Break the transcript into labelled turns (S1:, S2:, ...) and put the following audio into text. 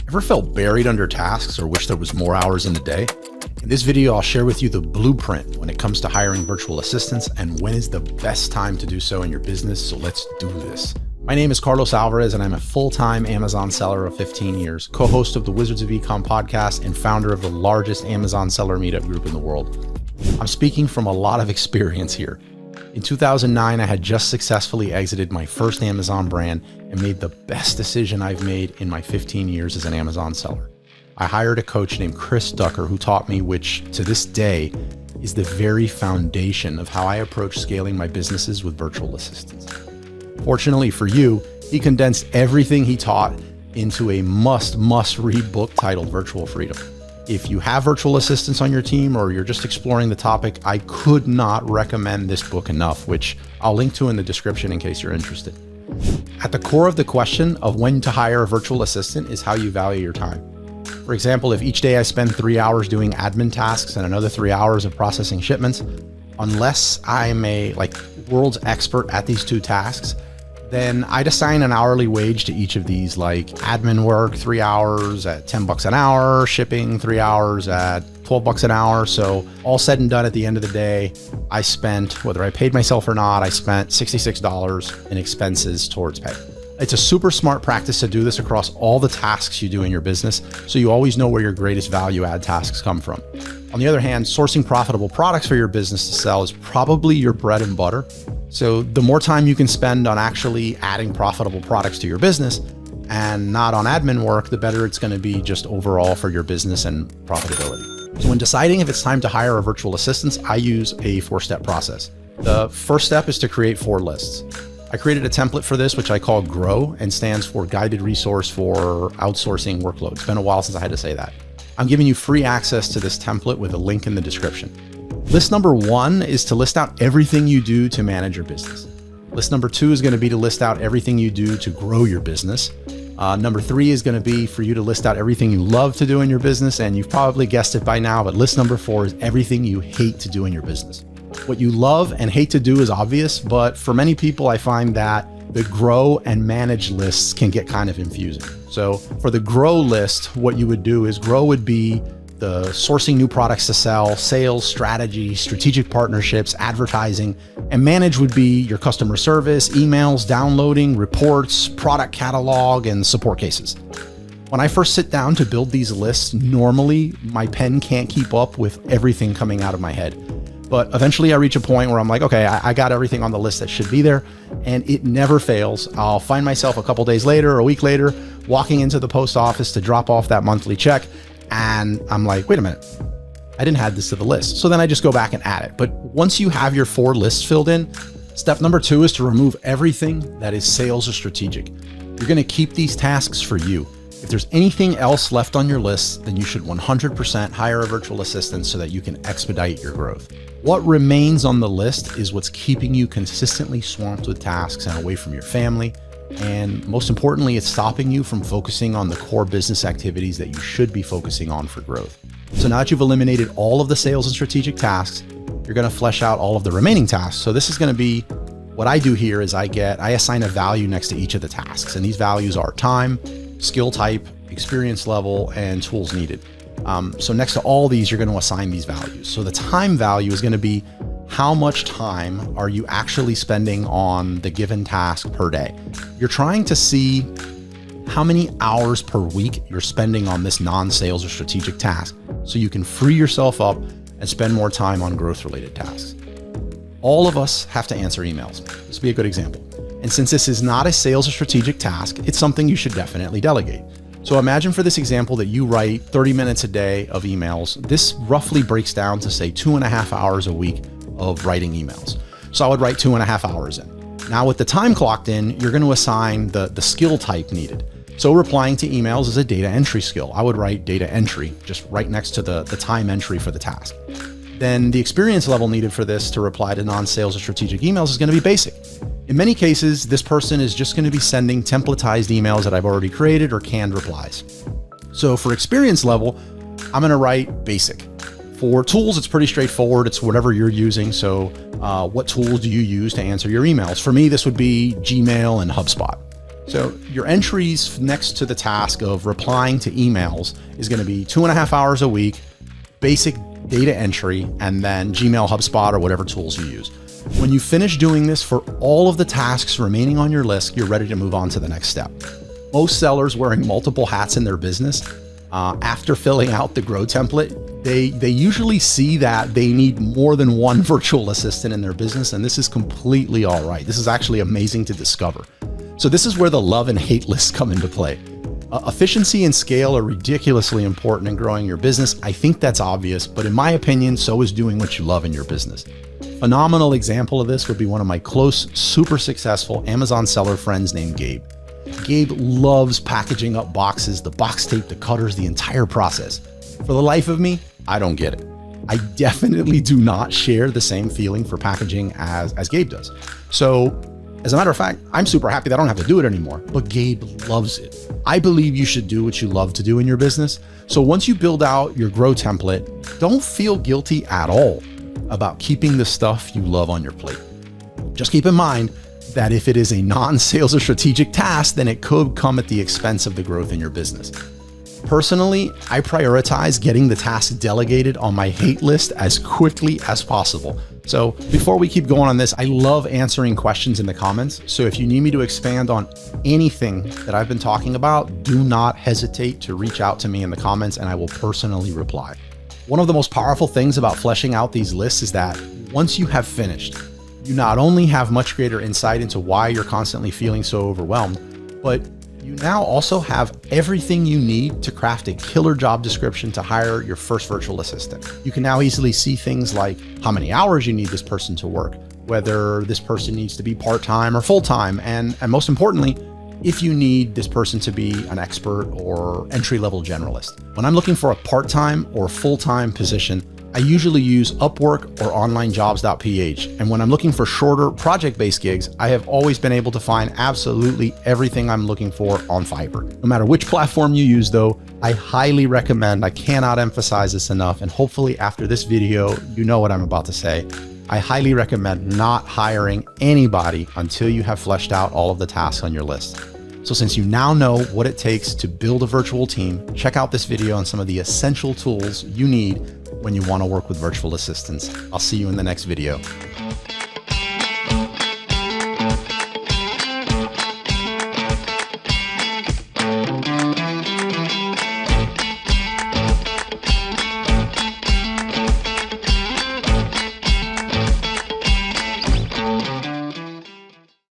S1: Ever felt buried under tasks or wish there was more hours in the day? In this video, I'll share with you the blueprint when it comes to hiring virtual assistants and when is the best time to do so in your business. So let's do this. My name is Carlos Alvarez and I'm a full-time Amazon seller of 15 years, co-host of the Wizards of Ecom podcast and founder of the largest Amazon seller meetup group in the world. I'm speaking from a lot of experience here. In 2009, I had just successfully exited my first Amazon brand and made the best decision I've made in my 15 years as an Amazon seller. I hired a coach named Chris Ducker who taught me, which to this day is the very foundation of how I approach scaling my businesses with virtual assistants. Fortunately for you, he condensed everything he taught into a must-read book titled Virtual Freedom. If you have virtual assistants on your team or you're just exploring the topic, I could not recommend this book enough, which I'll link to in the description in case you're interested. At the core of the question of when to hire a virtual assistant is how you value your time. For example, if each day I spend 3 hours doing admin tasks and another 3 hours of processing shipments, unless I'm a world's expert at these two tasks, then I'd assign an hourly wage to each of these, like admin work, 3 hours at 10 bucks an hour, shipping 3 hours at 12 bucks an hour. So all said and done at the end of the day, I spent, whether I paid myself or not, I spent $66 in expenses towards pay. It's a super smart practice to do this across all the tasks you do in your business, so you always know where your greatest value add tasks come from. On the other hand, sourcing profitable products for your business to sell is probably your bread and butter. So the more time you can spend on actually adding profitable products to your business and not on admin work, the better it's going to be just overall for your business and profitability. So when deciding if it's time to hire a virtual assistant, I use a 4-step process. The first step is to create 4 lists. I created a template for this, which I call GROW and stands for Guided Resource for Outsourcing Workload. It's been a while since I had to say that. I'm giving you free access to this template with a link in the description. List number 1 is to list out everything you do to manage your business. List number 2 is going to be to list out everything you do to grow your business. Number 3 is going to be for you to list out everything you love to do in your business. And you've probably guessed it by now, but list number 4 is everything you hate to do in your business. What you love and hate to do is obvious, but for many people, I find that the grow and manage lists can get kind of confusing. So for the grow list, what you would do is grow would be the sourcing new products to sell, sales, strategy, strategic partnerships, advertising, and manage would be your customer service, emails, downloading, reports, product catalog, and support cases. When I first sit down to build these lists, normally my pen can't keep up with everything coming out of my head. But eventually I reach a point where I'm like, okay, I got everything on the list that should be there, and it never fails. I'll find myself a couple days later, a week later, walking into the post office to drop off that monthly check. And I'm like, wait a minute, I didn't add this to the list. So then I just go back and add it. But once you have your 4 lists filled in, step number 2 is to remove everything that is sales or strategic. You're going to keep these tasks for you. If there's anything else left on your list, then you should 100% hire a virtual assistant so that you can expedite your growth. What remains on the list is what's keeping you consistently swamped with tasks and away from your family. And most importantly, it's stopping you from focusing on the core business activities that you should be focusing on for growth. So now that you've eliminated all of the sales and strategic tasks, you're going to flesh out all of the remaining tasks. So this is going to be what I do here is I assign a value next to each of the tasks. And these values are time, skill type, experience level, and tools needed. So next to all these, you're going to assign these values. So the time value is going to be how much time are you actually spending on the given task per day? You're trying to see how many hours per week you're spending on this non-sales or strategic task so you can free yourself up and spend more time on growth-related tasks. All of us have to answer emails. This would be a good example. And since this is not a sales or strategic task, it's something you should definitely delegate. So imagine for this example that you write 30 minutes a day of emails. This roughly breaks down to say 2.5 hours a week of writing emails. So I would write 2.5 hours in. Now with the time clocked in, you're going to assign the skill type needed. So replying to emails is a data entry skill. I would write data entry just right next to the time entry for the task. Then the experience level needed for this to reply to non-sales or strategic emails is going to be basic. In many cases, this person is just going to be sending templatized emails that I've already created or canned replies. So for experience level, I'm going to write basic. For tools, it's pretty straightforward. It's whatever you're using. So what tools do you use to answer your emails? For me, this would be Gmail and HubSpot. So your entries next to the task of replying to emails is going to be 2.5 hours a week, basic data entry, and then Gmail, HubSpot, or whatever tools you use. When you finish doing this for all of the tasks remaining on your list, you're ready to move on to the next step. Most sellers wearing multiple hats in their business, after filling out the Grow template, they usually see that they need more than one virtual assistant in their business, and this is completely all right. This is actually amazing to discover. So this is where the love and hate lists come into play. Efficiency and scale are ridiculously important in growing your business. I think that's obvious, but in my opinion, so is doing what you love in your business. Phenomenal example of this would be one of my close, super successful Amazon seller friends named Gabe. Gabe loves packaging up boxes, the box tape, the cutters, the entire process. For the life of me, I don't get it. I definitely do not share the same feeling for packaging as Gabe does. So as a matter of fact, I'm super happy that I don't have to do it anymore, but Gabe loves it. I believe you should do what you love to do in your business. So once you build out your Grow template, don't feel guilty at all about keeping the stuff you love on your plate. Just keep in mind that if it is a non-sales or strategic task, then it could come at the expense of the growth in your business. Personally, I prioritize getting the task delegated on my hate list as quickly as possible. So before we keep going on this, I love answering questions in the comments. So if you need me to expand on anything that I've been talking about, do not hesitate to reach out to me in the comments and I will personally reply. One of the most powerful things about fleshing out these lists is that once you have finished, you not only have much greater insight into why you're constantly feeling so overwhelmed, but you now also have everything you need to craft a killer job description to hire your first virtual assistant. You can now easily see things like how many hours you need this person to work, whether this person needs to be part-time or full-time, and most importantly, if you need this person to be an expert or entry-level generalist. When I'm looking for a part-time or full-time position, I usually use Upwork or onlinejobs.ph. And when I'm looking for shorter project-based gigs, I have always been able to find absolutely everything I'm looking for on Fiverr. No matter which platform you use though, I highly recommend, I cannot emphasize this enough, and hopefully after this video, you know what I'm about to say. I highly recommend not hiring anybody until you have fleshed out all of the tasks on your list. So since you now know what it takes to build a virtual team, check out this video on some of the essential tools you need when you want to work with virtual assistants. I'll see you in the next video.